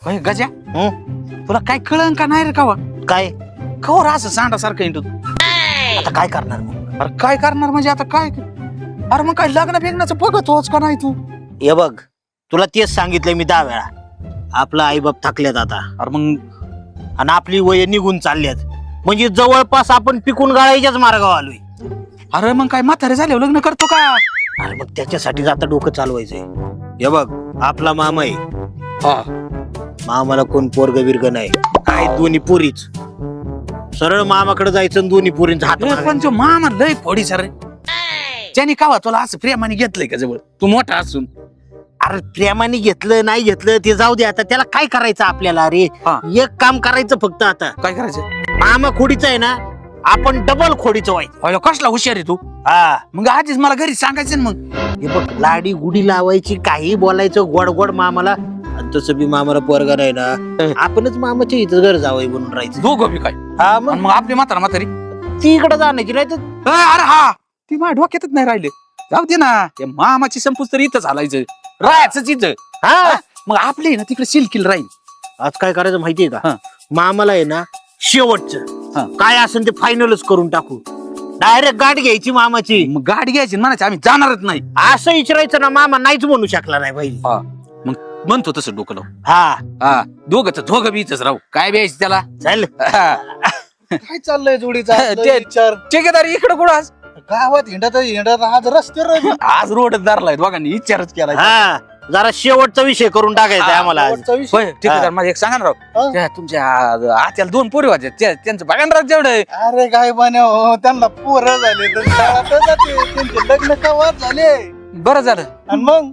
होय गजा तुला काय कळन का नाही रे कावा काय कवर असं सांडासारखं इंटू आता काय करणार मग? अरे काय करणार म्हणजे आता काय अरे मग काय लग्न फेगण्याचं बघत होच का नाही तू हे बघ तुला तेच सांगितलंय मी 10 वेळा. आपला आईबाप थकल्यात आता अरे मग आणि आपली वय निघून चालल्यात म्हणजे जवळपास आपण पिकून गाळायच्याच मार्गावर आलोय. अरे मग काय म्हातारे झाले लग्न करतो का अरे मग त्याच्यासाठी आता डोकं चालवायचंय. हे बघ आपला मामा आहे हा मामाला कोण पोरग बिरग नाही काय दोन्ही पोरीच सरळ मामाकडे जायचं आणि दोन्ही पोरींचा हात पण मागायचा. तो मामा लय फोडी सर ज्याने कावा तुला असं प्रेमाने घेतलंय का जवळ तू मोठा असून अरे प्रेमाने घेतलं नाही घेतलं ते जाऊ दे आता त्याला काय करायचं आपल्याला अरे हा. एक काम करायचं फक्त आता काय करायचं मामा खोडीचा आहे ना आपण डबल खोडीचं व्हायचं. अरे कसला हुशार आहे तू हा मग आधीच मला घरी सांगायचं ना मग हे बघ लाडी गुडी लावायची काही बोलायचं गोड गोड मामाला आणि तसं बी मामाला पोरगा नाही ना आपणच मामाच्या इथं घर जावं बनून राहायचं. दोघं बी काय हा आणि मग मग आपली म्हातारी ती इकडे जाण्याची नाही तर अरे हा ती माझ्या डोक्यातच नाही राहिले जाऊ दे ना ते मामाची संपूस तर इथंच हालायचं राहायचंच इथं हा मग आपली ना तिकडे सिलकिल राहील आज काय करायचं माहितीये का हा. मामाला आहे ना हा. शेवटचं काय असेल ते फायनलच करून टाकू डायरेक्ट गाठ घ्यायची मामाची मग गाडी घ्यायची म्हणायची आम्ही जाणारच नाही असं विचारायचं ना मामा नाहीच म्हणू शकला नाही पाहिजे. मग म्हणतो तसं डोकं लावून हा दोघं दोघं बी इथंच राहू काय ब्यायचं त्याला चल काय चाललंय जोडीचा ते- विचार ठेकेदार इकडे कुठं आज गावात हिंडत आज रस्त्यावर आज रोड धरलाय दोघांनी विचारच केलाय हा जरा शेवटचा विषय करून टाकायचा आहे आम्हाला आज. शेवटचा विषय. होय ठेकेदार माझे एक सांगा ना राव हा? त्या तुमच्या आत्याला 2 पोरी होत्या त्यांचं बघा ना राव जेवढं अरे काय बने हो त्यांना पोरं झाले तर शाळातच जाते. त्यांचे लग्न कवाच झाले बरं झालं आणि मग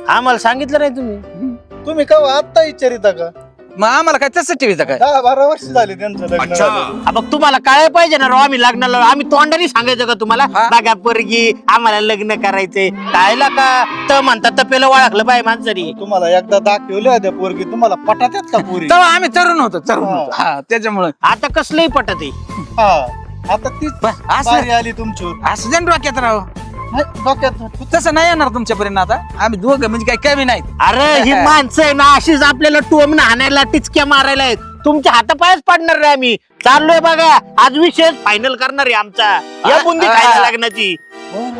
आम्हाला सांगितलं नाही तुम्ही तुम्ही कवा आत्ता विचारिता का मग आम्हाला काय तसं ठेवायचं काय 10-12 वर्ष झाले त्यांचं लग्न झालं. हा, मग तुम्हाला काय पाहिजे ना राव आम्ही लग्नाला आम्ही तोंडाने सांगायचं का तुम्हाला हा. बघा पोरगी आम्हाला लग्न करायचंय कायला का तर म्हणतात तपेला ओळखलं पाहिजे माणसानी. तुम्हाला एकदा दाखवले होत्या पोरगी तुम्हाला पटात्यात का पोरी तेव्हा आम्ही तरुण होतो हा. हा त्याच्यामुळे आता कसलंही पटत आहे. हा आता तीच असं बारी आली तुमच्यावर असं जण डोक्यात राव नाही, डोक्यात तसं नाही येणार तुमच्यापर्यंत आता आम्ही दोघं म्हणजे काय कमी नाहीत अरे ही माणसं आहे ना अशीच आपल्याला टोमन हाणायला टिचक्या मारायला आहेत तुमच्या हातापायच पडणार रे आम्ही चाललोय बघा आज विषय फायनल करणार आहे आमचा या बुंदी खायला लग्नाची.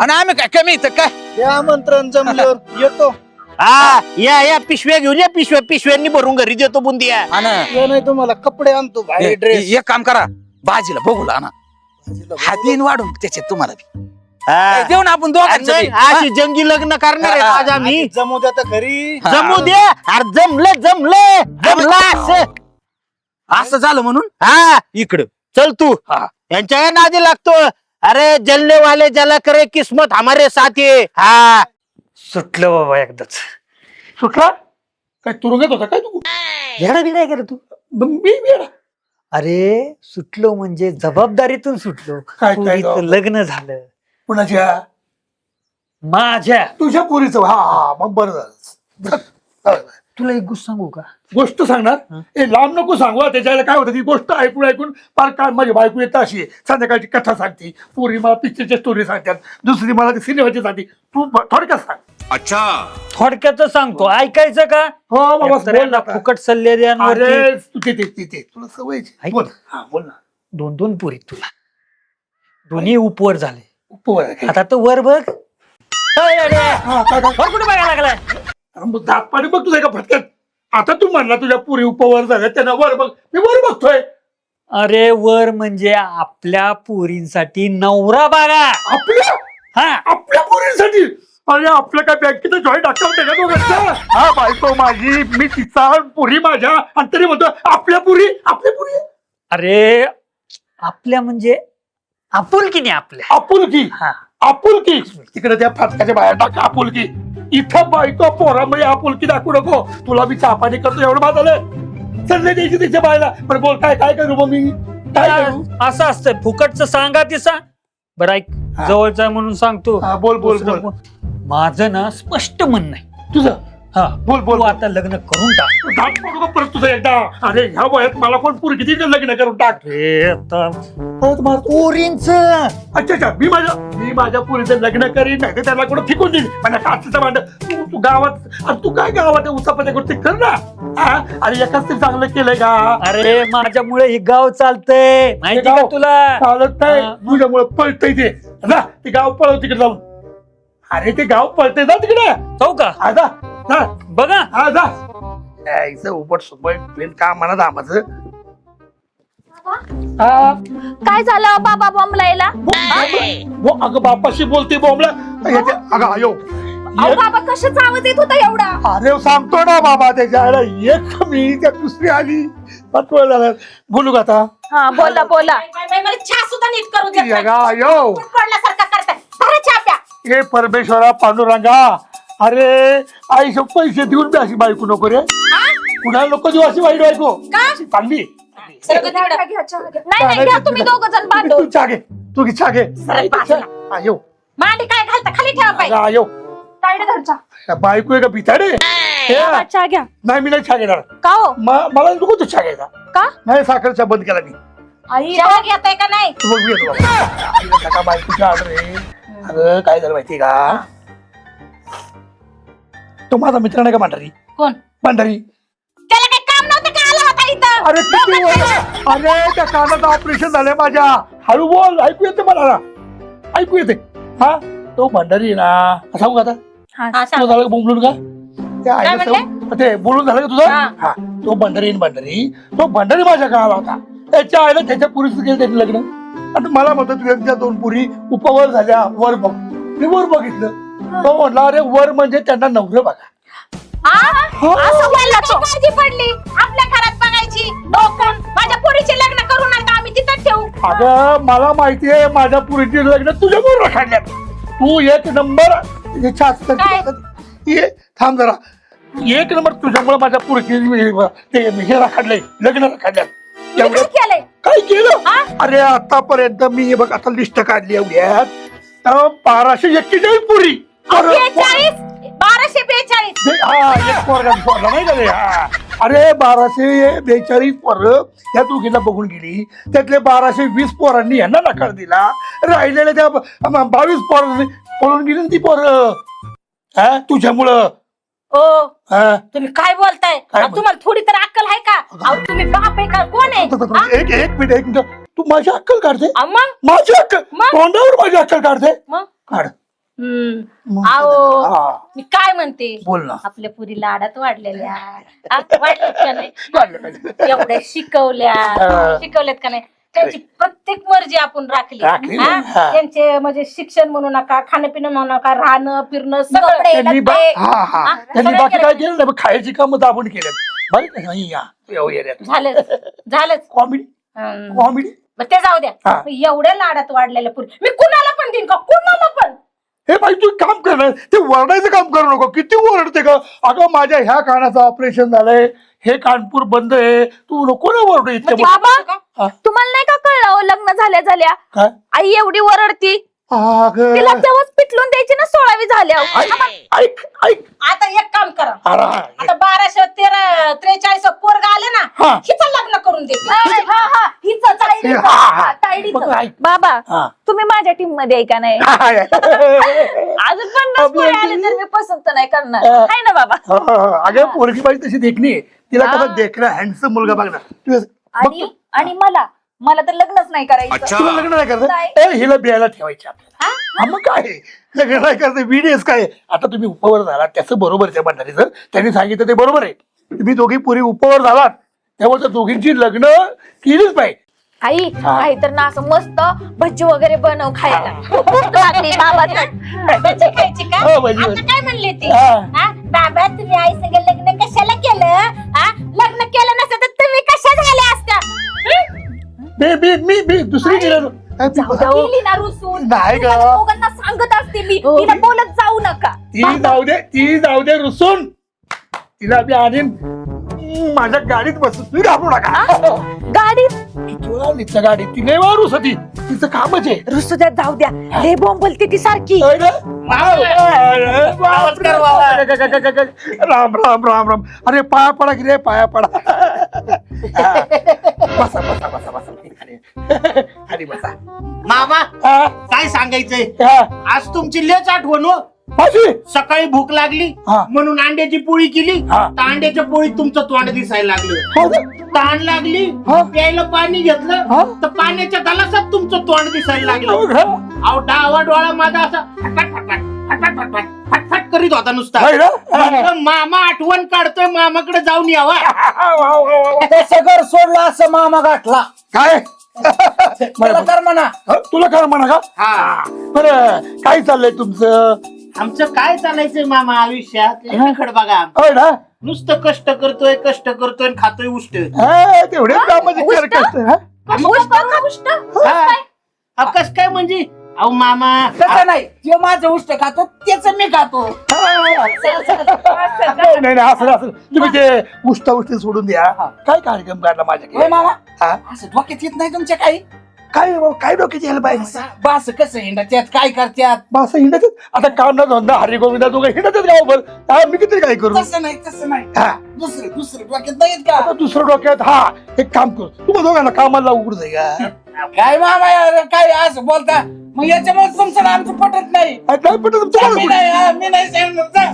आणि आम्ही काय कमी इथं काय हे आमंत्रण जमल्यावर येतो हा या पिशव्या घेऊन या पिशव्यांनी भरून घरी देतो बुंदिया. आणि हे नाही तुम्हाला कपडे आणतो भाई ड्रेस एक काम करा भाजीला बघू ना हातीन वाढून त्याच्यात तुम्हाला बी. हा. देऊ ना आपण दोघांचं नाही, बी. अशी जंगी लग्न करणार आहे आज आम्ही जमू द्या तर घरी हा. जमू दे अरे जमलं असं असं झालं म्हणून हा इकडं चल तू हा. यांच्या नादी लागतो अरे जलने वाले जला करे किस्मत हमारे साथ ये. हा सुटलं बाबा एकदाच सुटला काय तुरुंगात होता काय तू येडा बी नाही करत तू मी वेडा. अरे सुटलो म्हणजे जबाबदारीतून सुटलो काय पोरीचं जबाबदारी? लग्न झालं कुणाच्या माझ्या तुझ्या पोरीचं हा मग बरं झालं तुला एक गोष्ट सांगू का गोष्ट सांगणार ए लांब नको सांगू हा. त्याच्याला काय होतं ती गोष्ट ऐकून फार काळ माझी बायको येत अशी आहे. संध्याकाळची कथा सांगते पोरी मला पिक्चरच्या स्टोरी सांगतात दुसरी मला ती सिनेमाची सांगते तू थोडक्यात सांग थोडक्यात सांगतो ऐकायचं का हो बाबा एकतर बोल यांना आता. फुकट सल्ले द्यांवरती अरे तू तिथे तुला सवयची ऐक. बोल हा बोल ना 2-2 पुरी तुला दोन्ही उपवर झाले पोर आहे काय? आता तर वर बघ अय, अरे, हा, काय वर कुठे बघायला लागलाय अरे मग दात पाणी बघ तुझ्या का फटक्यात आता तू म्हणला तुझ्या पुरी उपवर झाल्या त्यांना वर बघ मी वर बघतोय अरे वर म्हणजे आपल्या पोरींसाठी नवरा बघा आपल्या हा आपल्या पोरींसाठी अरे आपलं काय बँकेचं जॉईंट अकाउंट आहे का दोघांचं हा बायको माझी मी तिचा पुरी माझ्या आणि तरी म्हणतो आपल्या पुरी अरे आपल्या म्हणजे आपुलकी नाही आपल्या आपुलकी हा आपुलकी तिकडे त्या फाटकाच्या बाहेर टाका आपुलकी इथं बायको पोरामुळे आपुलकी दाखवू नको तुला मी चापाणी करतो एवढं बाद झालं सल्ले द्यायची तिच्या बायला पण बोल काय करू मग मी काय करू असं असतंय फुकटचं सांगा ते सांग बरं ऐक हा. जवळचा म्हणून सांगतो हा बोल दुसरं माझं ना स्पष्ट म्हणणं आहे तुझं हा बोल, बोल. तू आता लग्न करून टाक. दात पडू का परत तुझं एकदा? अरे ह्या वयात मला कोण पुरी किती लग्न करून टाक. परत मार. पोरींच अच्छा अच्छा, मी माझ्या पुरीचं लग्न करीन, नाही तर त्याला कुठं फिकून देईन. माझ्या काचेचं भांड तू गावात, अरे तू काय गावात उसापाच्या गोष्टी कर ना. हा? अरे एकाच ते चांगलं केलंय का? अरे माझ्यामुळे हे गाव चालतंय माहिती का गाव तुला? चालत नाही, हा. तुझ्यामुळे पळतय ते. जा ते गाव पळव तिकडे जाऊन. अरे ते गाव पळतय, जा तिकडे. जाऊ का? हा जा जा. बघा हा जा. यायचं उपट सुबट प्लेन का म्हणा दामाचं. हा काय झालं बाबा बॉम्बलायला? अगं बापाशी बोलते बोंबला. अगं आयो अहो बाबा कशाचा आवाज येत होता एवढा? अरे सांगतो ना बाबा, त्याच्या एक मी त्या दुसरी आली. पटवळ झालं. बोलू का आता? हा बोला बोला. मला चहा सुद्धा नीट करू देत नाही. अगं आयो पडल्यासारखं करताय. बरं चहा प्या. हे परमेश्वरा पांडुरंगा, अरे आईश पैसे देऊन बी अशी बायको नको रे. कुणाला नको देऊ अशी वाईट बायको. चांगली. नाही नाही घ्या तुम्ही दोघं जण तू बांधून. चहा घे, तू घे चहा घे. सरळ बाजूला. आयो मांडी काय घालता खाली ठेवा पाहिजे. आयो ताईडे धरचा. बायको आहे का भिताडे? बाबा, चहा घ्या. नाही मी नाही चहा घेणार. का हो? मला नको तू चहा घ्यायचा. का? नाही साखरचा बंद केला मी. आई चहा घेताय का नाही? तू बघ येतो बाबा. बायकोचा ऑर्डर आहे. अगं काय झालं माहितीये का? तो माझा मित्र नाही का भंडारी? कोण? भंडारी. त्याला काही काम नव्हतं का आला होता इथं? अरे किती वेळ- अरे त्या कानाचं ऑपरेशन झालंय माझ्या. हळू बोल, ऐकू येते मला ना. ऐकू येते. हा तो भंडारी आहे ना. सांगू का आता? हा, सांग. तुझं झालं का बोंबलून का? ते काय आहे ते बोलून झालं का तुझं? हा. हा तो भंडारी आहे, भंडारी. तो भंडारी माझ्या काळाला होता. त्याच्या आईला त्याच्या पुरीचं केलं त्यांनी लग्न. आणि मला म्हणतो तुझ्या 2 पुरी उपवर झाल्या, वर बघ. मी वर बघितलं. तो म्हटला अरे वर म्हणजे त्यांना नवरं बघा. असं बोलला तो. काळजी पडली आपल्या घरात बघायची. डोकून माझ्या पोरीचे लग्न करून आता आम्ही तिथं ठेवू. अगं मला माहितीये माझ्या पुरीचे लग्न तुझ्याबरोबर रखाडल्यात. तू एक नंबर काय? ये थांब जरा. एक नंबर तुझ्यामुळे माझ्या पुरीचे ते हे रखाडले, लग्न रखाडल्यात. तुम्ही एवढं काय केलंय? काय केलं? हा? अरे आतापर्यंत मी हे बघ आता लिस्ट काढली एवढ्यात 1241 पुरी. 42 1242. हा एक पोरगा सोडला नाही का रे? हा. अरे 1242 पोरं त्या दोघीला बघून गेली. त्यातले 1220 पोरांनी यांना नकार दिला. राहिलेल्या त्या 22 पोरांनी पळून गेली ना ती पोरं. हा तुझ्यामुळं. ओ हा. तुम्ही काय बोलताय? काय अहो, तुम्हाला थोडी तर अक्कल आहे का? अहो तुम्ही बाप आहे का? कोण आहे? हा? एक मिनिट तू माझी अक्कल काढते. अहो, मग माझी अक्कल मग? तोंडावर माझी अक्कल काढते. मग काढ. मग अहो हा. मी काय म्हणते? बोल ना. आपल्या पुरी लाडात वाढलेल्या हा? वाढल्यात का नाही? काढलं, काढलं. एवढ्या शिकवल्या हा. शिकवल्यात का नाही? त्यांची प्रत्येक मर्जी आपण राखली राखली. ना? हा? हा. त्यांचे म्हणजे शिक्षण म्हणू नका, खाणं पिणं म्हणू नका, राहणं फिरणं सगळं कपडे, त्यांनी डब्बे. हा हा हा? त्यांनी सगळं बाकी केलं. काय केलं नाही, खायची कामं दाबून केल्यात. बरं का? नाही या झालंच कॉमेडी हम्म. कॉमेडी. बरं, ते जाऊ द्या. हा. एवढ्या लाडात वाढलेल्या पुरी मी कुणाला पण देईन का? कुणाला पण. हे बाई तू काम कर ना, ते वरडायचं काम करू नको. किती वरडते का? अगं माझ्या ह्या कानाचं ऑपरेशन झालंय, हे कानपूर बंद आहे, तू नको ना वरडू इतके. म्हणजे बाबा हा. तुम्हाला नाही का कळलं हो, लग्न झाल्या काय? आई एवढी ओरडती. अगं. तिला तेव्हाच पिटलून द्यायची ना 16वी झाल्या. ऐक ऐक आता एक काम करा. अरे आता 1243 पोरगा आले ना, हा. हिचं लग्न करून देते. हिचं ताईडीचं. हा, हा. हा, ताईडीचं. बघ, ऐक. बाबा हा. तुम्ही माझ्या टीम मध्ये आहे का नाही? अजून 50 पोरी आले तर मी पसंत नाही करणार. हा. आहे ना बाबा? अगं पोरगी बाई तशी देखणी आहे. तिला कसा देखणा हँडसम मुलगा बघणार. आणि मला तर लग्नच नाही करायचं. तुला लग्न नाही नाही. करत? हिला बियायला ठेवायची आपल्याला. हा, मग काय लग्न नाही करते विडेस काय? आता तुम्ही उपवर झालात त्याचं बरोबर त्या भंडारीचं. त्यांनी सांगितलं ते बरोबर आहे. तुम्ही दोघी पुरी उपवर झालात त्यामुळे त्या दोघींची लग्न केलीच पाहिजे. आई काही तर ना असं मस्त भजी वगैरे बनव खायला. भूक लागली बाबाला. भजी खायची का? हो, भजी. आता काय म्हणले ती? हा. हा? बाबा तुम्ही आई संग लग्न कशाला केलं? हा? लग्न केलं नसतं तर तुम्ही कशा झाल्या असत्या? हं? मी दुसरी गेलो. गेली ना रुसून. नाही का? तुम्हाला दोघांना सांगत असते मी हो. तिला बोलत जाऊ नका. ती जाऊ दे रुसून. तिला बी आणीन माझ्या गाडीत बस, तुम्ही घाबरू नका. गाडीत तुला तिच्या गाडीत ती नाही वारूस होती, तिचं कामच आहे. रुसू द्या, जाऊ द्या. हे बोंबलते ती सारखी. होय ना? राम राम राम राम. अरे पाया पडा की रे, पाया पडा. बसा बसा बसा बसा. अरे बसा. मामा हा, काय सांगायचंय, हा. आज तुमची लेच आठवण हो. माझी? सकाळी भूक लागली हा. म्हणून अंड्याची पोळी केली. हा. तर अंड्याच्या पोळीत तुमचं तोंड दिसायला लागलं. हो का? तहान लागली, हा. प्यायला पाणी घेतलं हा. तर पाण्याच्या गलासात तुमचं तोंड दिसायला हो लागलं. का? अहो डावा डोळा माझा असा फटाफट फटाफट फटाफट फटफट करीत होता नुसता. होय ना? म्हटलं, मामा आठवण काढतोय, मामाकडे जाऊन यावा. वा, वा, वा, वा. त्याचं घर सोडलं असं मामा गाठला. काय मला कर म्हणा. तुला काय म्हणा का? हा. बरं, काय चाललंय तुमचं? आमचं काय चालायचंय मामा आयुष्यात, एकीकडे बघा. होय ना? नुसतं कष्ट करतोय आणि खातोय उष्ट. हा, तेवढेच कामाचे उष्ट? चार कष्ट, हा? कस काय म्हणजे, अहो मामा तसं नाही, ते माझं उष्ट खातो त्याच मी खातो. नाही नाही नाही, असं असं तुम्ही ते उष्टा उष्टी सोडून द्या. काय कार्यक्रम काढला होय माझ्याकडे? मामा, हा? असं डोक्यात येत नाही तुमच्या काही? काय काय डोक्याची यायला पाहिजे? बास कसं हिंडा त्यात काय करत्यात? असं हिंडत आता काम ना धंदा हरी गोविंदा दोघं हिंडतच गावभर. हा, मी किती काय करू? तसं नाही, तसं नाही. हा, दुसरं डोक्यात नाही येत आता का? दुसरं डोक्यात. हा, एक काम करू, तुम्ही दोघांना कामाला उघड जाय का? काय मामा यार, काय असं बोलता? मग याच्यामुळे तुमचं ना आमचं पटत नाही. नाही पण तुम्हाला मी कुठे- नाही, हा, मी नाही सांगणार. जा.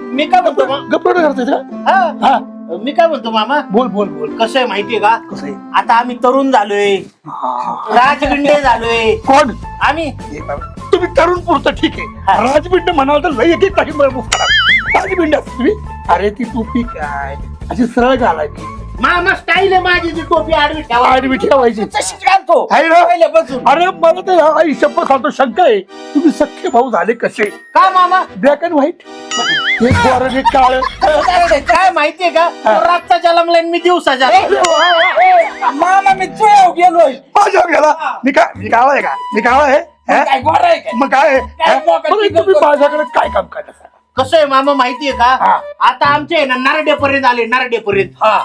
मी काय म्हणतो गप्पड करतोय का? हा, हा, मी काय म्हणतो मामा, बोल बोल बोल. कसं आहे माहितीये का, कसं आहे? आता आम्ही तरुण झालोय, राजगिंडे झालोय कोण? आम्ही. तुम्ही तरुण पुरतं ठीक हा. आहे. राजबिंड म्हणाल तर लय एक एक टाकी राजबिंड असते तुम्ही. अरे ती टोपी काय अशी सरळ घालायची, मामा स्टाईल आहे माझी, ती टोपी आडवी ठेवा. आडवी ठेवायची. तशीच घालतो आहे ना? पहिल्यापासून. अरे मला तर आई शपथ सांगतो, शंका आहे तुम्ही सख्खे भाऊ झाले कसे? का मामा, ब्लॅक अँड व्हाईट, एक गोरं एक काळ. काय माहितीये का, तो रातचा जन्मलाय आणि मी दिवसा जन्मलाय. मामा मी तुझ्या गेलोय. माझ्या गेला मी काळा आहे का? मी काळा आहे हा? काय गोरा आहे काय? मग काय आहे? काय हा? मोकाट बरं, तुम्ही माझ्याकडे काय काम करता? कसं आहे मामा माहितीये का, हा. आता आमचे आहे ना नरडेपर्यंत आले, नरडेपर्यंत. हा.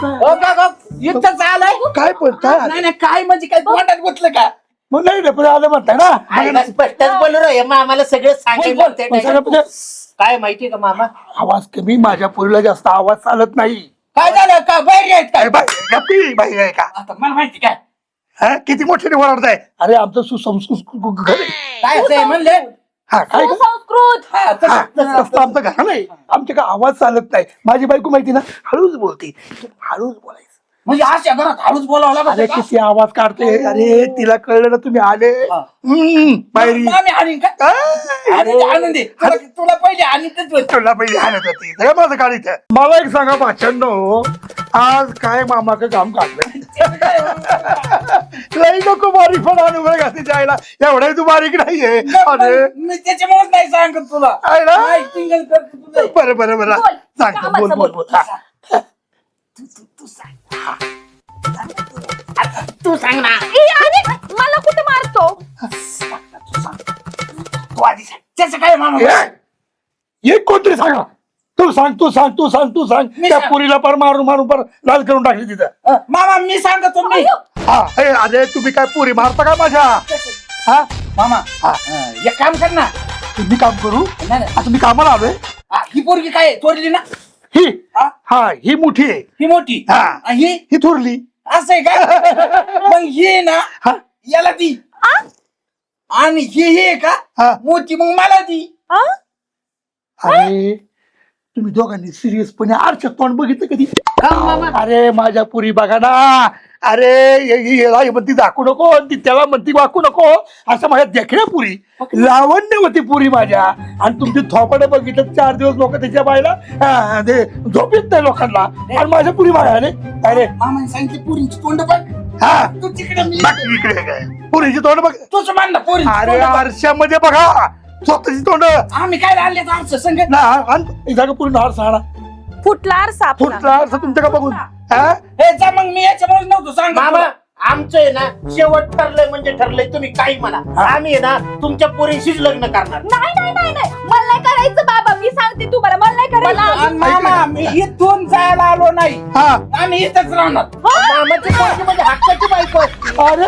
हो का गं? इथंच आलाय? काय पण काय नाही नाही, काय म्हणजे काय तोंडात गुतलं का? मग नाही रे आलं म्हणताय ना. आईला स्पष्टच बोलू रे मामाला सगळं बोल, सांगितलं बोल. ते मग सगळं म्हणजे काय माहितीये का मामा, आवाज कमी, माझ्या पोरीला जास्त आवाज चालत नाही. काय झालं का? बाहेर आहेत काय? काय बाई गप्पी बाई आहे का? आता मला माहिती काय हा, किती मोठ्याने ओरडताय? अरे आमचं सुसंस्कृत घर आहे. काय असं आहे म्हणले? हा काय का? संस्कृत. हा, हा, तसं- तसं आमचं घर नाही. आमच्या काय आवाज चालत नाही. माझी बायको माहिती ना, हळूच बोलते, हळूच बोलायचं. म्हणजे अशा घरात हळूच बोलावं अरे लागत का? किती आवाज काढते. अरे तिला कळलं ना तुम्ही आले. बाहेरी मग आम्ही आणीन का? अरे ते आणून दे. तुला पहिले आणीतच होतं. तुला पहिली हालत होती, सगळं माझं काढीत. मला एक सांगा भाषण, आज काय मामाचं काम काढलं? लई नको बारीक पण अनुभव घातली जायला, एवढाही तू बारीक नाहीये. अरे मी त्याच्यामुळेच नाही सांगत तुला. आहे ना? Acting करतो तुझं. बरं बरं बरं बोल. सांगतो, बोल बोल बोल. हा. तू सांग ना. ए, अरे, मला कुठे मारतो? तू आधी सांग. त्याचं काय मामा? एक कोणतरी सांगा. तू सांग तू सांग तू सांग तू सांग. मी त्या सांग. पुरीला पर मारून मारून पर लाल करून टाकली तिथं. मामा मी सांगतो मी. हा, हे, अरे तुम्ही काय पुरी मारता का माझ्या? हा, मामा हा. एक काम कर ना. तुम्ही काम करू. नाही, नाही. आता मी कामाला आलोय. ही पोरगी काय आहे? थोरली ना? ही हा? हा ही मोठी आहे. ही मोठी हा. आणि ही ही थोरली. असं आहे का? मग ही ना हा याला दी आणि ही आहे का हा. मोठी, मग मला दी. अरे तुम्ही दोघांनी सिरियसपणे आरशात तोंड बघितलं कधी? का मामा, अरे माझ्या पुरी बघा ना. अरे याला म्हणती दाखवू नको, ती त्याला म्हणती वाकू नको, असं माझ्या देखण्या पुरी लावण्य होती पुरी माझ्या. आणि तुमची थोपाडे बघितलं 4 दिवस लोक त्याच्या बायला ते झोप येत नाही लोकांना. आणि माझ्या पुरी माझ्या अरे मामाने सांगितलं पोरींची तोंड बघ. हा तू तिकडे मी बघ इकडे काय पुरीची तोंड बघ. तूच मान ना पोरी. अरे आरशामध्ये बघा स्वतःची तोंड आम्ही काय आणले तर संग ना. आणि जागा पुरी हार सहाणा फुटला आरसा आपला. फुटला आरसा तुमच्या का बघून. हा? हे जा मग, मी याच्यामुळे नव्हतो सांग मामा आमचं आहे ना शेवट ठरलंय म्हणजे ठरलंय. तुम्ही काही म्हणा, आम्ही आहे ना तुमच्या पोरीशीच लग्न करणार. नाही नाही नाही नाही, मला नाही करायचं बाबा. मी सांगते तुम्हाला मला नाही करायचं मामा मी इथून जायला आलो नाही हा आम्ही इथंच राहणार मामाची पोरगी म्हणजे हक्काची बायको आहे. अरे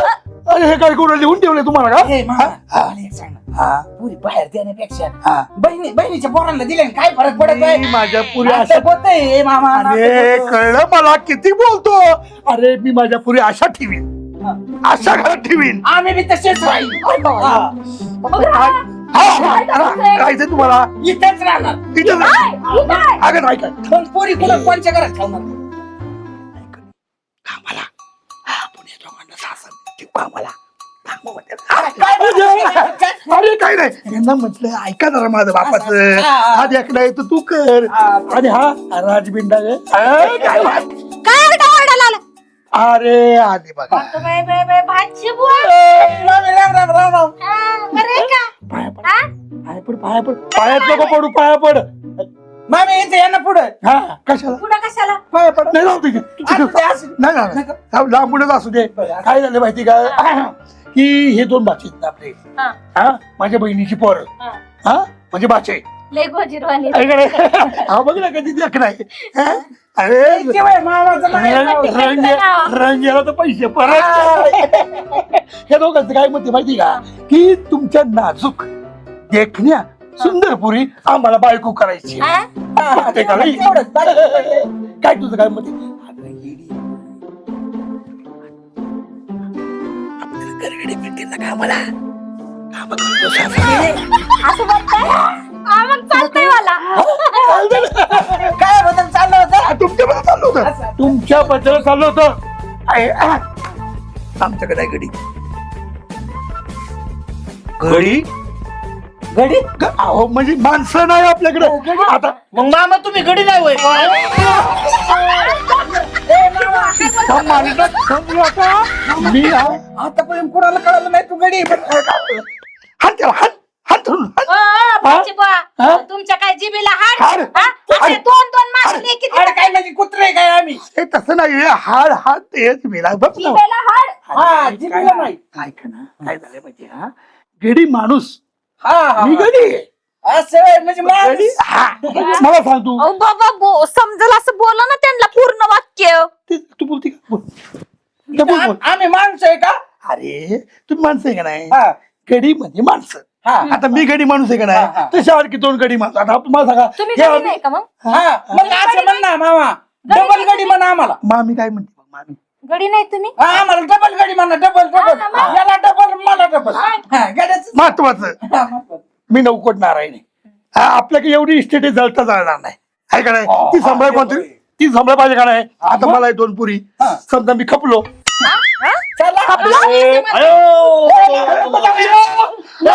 अरे हे काय करून लिहून ठेवले तुम्हाला का ए, मामा, मला एक सांग ना. पुरी बाहेर देण्यापेक्षा बहिणीच्या पोरांना दिले काय फरक पडत आहे मी माझ्या पुरी असं आशा होतंय मामा अरे कळलं मला किती बोलतो. अरे मी माझ्या पुरी आशा ठेवीन आशा घरात ठेवीन. आम्ही बी तसेच राहील हा. राहायचं तुम्हाला इथंच राहणार इथं काय? अगं नाही काय पण पोरी कुठं कोणच्या घरात ठेवणार कामाला पुणे लोकांना सासर ठेवू कामाला अरे काय नाही यांना म्हटलं ऐका जरा माझं बापाचं हा देख नाही तर तू कर आणि हा राजबिंडा काय अरे आधी बघा भाजी बुवा बरं आहे का पाया पड पाया पड पाया पड पायात नको पडू पाया पड मामी इथे या ना पुढं हा कशाला पुढं कशाला पाया पड नाही जाऊ तुझे नाही नाही लांबूनच असू दे काय झालं माहिती का की हे दोन बाचे आहेत ना आपले हा. हा माझ्या बहिणीची पोरं हा. हा म्हणजे बाचे लय गोजीरवाणी हा बघ ना कधी देख नाही हा? अरे रंग गेला तर पैसे परत हे दोघांचं काय म्हणते माहिती का की तुमच्या नाजूक देखण्या सुंदर पुरी आम्हाला बायको करायची प्रत्येकाला काय तुझं काय म्हणते आपल्याला गरगडे भेटतील ना कामाला असं म्हणताय मग चालतंय मला काय बदल चाललं होतं तुमच्याबद्दल चाललं होतं तुमच्याबद्दल चाललं होतं आमच्याकडे आहे गडी गडी घडी अहो म्हणजे माणसं नाही आपल्याकडे आता मग मामा तुम्ही गडी नाही होय मी आतापर्यंत कोणाला कळलं नाही तू घडी हात त्याला हात धरून भाजी बुवा हा? तुमच्या काय जिबीला हाड हाड. हा? तुमचे दोन दोन मासले किती काय म्हणजे कुत्रे काय आम्ही हे तसं नाही हाड हात तेच मिळा बघ ना जिबेला हाड हा जिभेला नाही ऐक ना काय झालं माहिती हा गडी माणूस हा मी गडी आहे. असं आहे, म्हणजे गडी माणूस. हा मला सांग तू अहो बाबा समजेल असं बोला ना त्यांना पूर्ण वाक्य तू बोलती का बोल. बोल. आम्ही माणसं आहे का अरे तुम्ही माणसं आहे का नाही हा गडी म्हणजे माणसं हा आता मी गडी माणूस आहे का हा, हा. नाही तशा आणखी दोन गडी माणसं आता तुम्हाला सांगा तुम्ही हे घरी आम्ही- नाही का मग हा मग असं म्हण ना मामा डबल गाडी म्हणा आम्हाला मामी काय म्हणते मग मामी गडी नाही तुम्ही हा, आम्हाला डबल गाडी म्हणा डबल डबल याला डबल मला डबल गाड्याच महत्वाचं मी नौकोट नारायण आहे. हा, आपल्याकडे एवढी इस्टेट जळता जाणार नाही आहे का नाही ती सांभाळ कोणती ती सांभाळ पाहिजे का नाही आता मला हे दोन पुरी समजा मी खपलो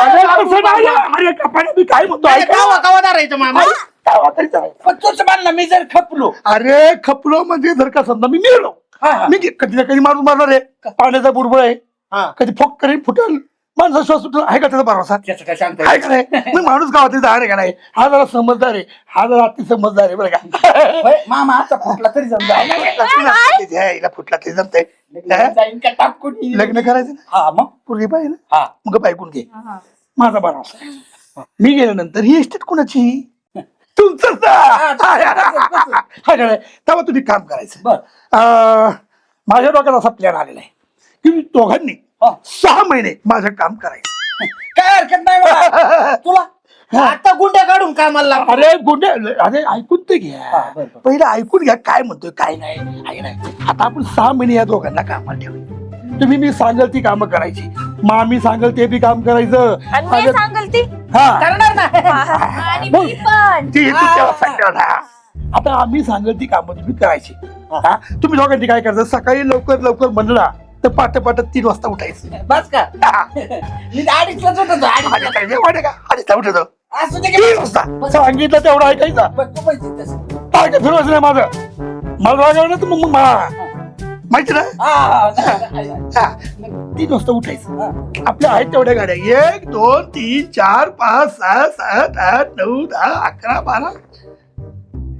अरे कपाने मी काय म्हणतो ऐका. कवा धरायचं मामा काय वाटायचं आहे? पण तूच म्हणलं मी जर खपलो अरे खपलो म्हणजे जर का समजा मी मिळलो हा, हा. मी कधी ना कधी मारून मारणार आहे पाण्याचा बुडबुड आहे हा. कधी फोक करेन फुटल माणसा श्वास सुटल आहे का त्याचा भरोसा त्याचं काय सांगता आहे का नाही मी माणूस गावात जाणार आहे का नाही हा जरा समजदार आहे हा जरा अति समजदार आहे बरं का होय, मामा आता फुटला तरी जमला हिला फुटला ते जमतंय जाईन का टाकून लग्न करायचं ना हा मग पूर्वी पाहिजे ना हा मग ऐकून घे माझा भरोसा आहे. मी गेल्यानंतर ही इस्टेट कोणाची तुमचं तेव्हा तुम्ही काम करायचं बर माझ्या डोक्यात असा प्लॅन आलेला आहे की दोघांनी 6 महिने माझं काम करायचं काय हरकत नाही मला तुला आता गुंड्या काढून कामाला लाग. अरे गुंडे अरे ऐकून तर हा, घ्या बरं, बरं. पहिलं ऐकून घ्या काय म्हणतोय काय नाही आहे नाही आता आपण 6 महिने या दोघांना कामाला ठेवू तुम्ही मी सांगेल ती कामं करायची मामी सांगेल ते बी काम करायचं आणि मी सांगल ती हा करणार ना आणि मी पण ती तुमच्यावर सांगेल ना. आता आम्ही सांगेल ती कामं तुम्ही करायची हा तुम्ही दोघांनी काय करायचं सकाळी लवकर म्हणला तर पाट 3 वाजता उठायचं बस का हा. मी अडीचलाच होतो अडीचला उठतो असू दे 3 वाजता सांगितलं तेवढं ऐकायचं पण तू माहिती तसं टार्गेट फिरवायचं नाही माझं मला रागावलं ना तर मग माहिती ना हा 3 वाजता उठायचं आपल्या आहेत तेवढ्या गाड्या 1 2 3 4 5 6 7 8 9 10 11 12